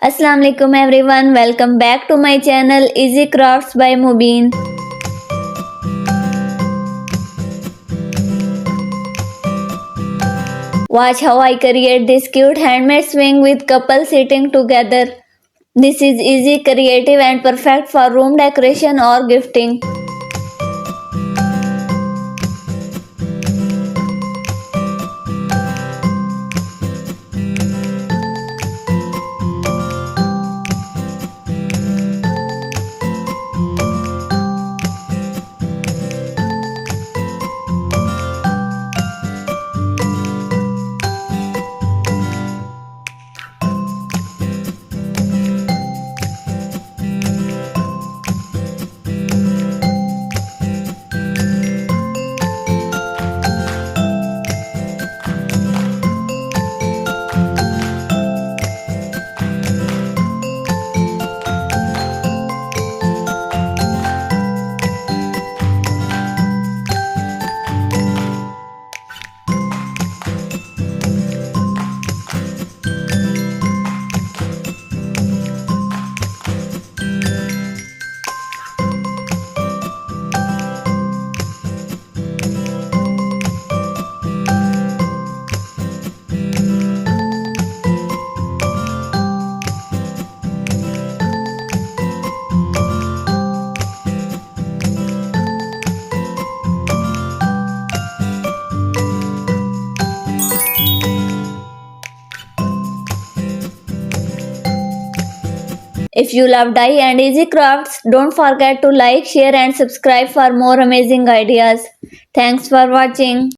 Assalamu alaikum everyone, welcome back to my channel Easy Crafts by Mubin. Watch how I create this cute handmade swing with couple sitting together. This is easy, creative and perfect for room decoration or gifting. If you love dye and easy crafts, don't forget to like, share and subscribe for more amazing ideas. Thanks for watching.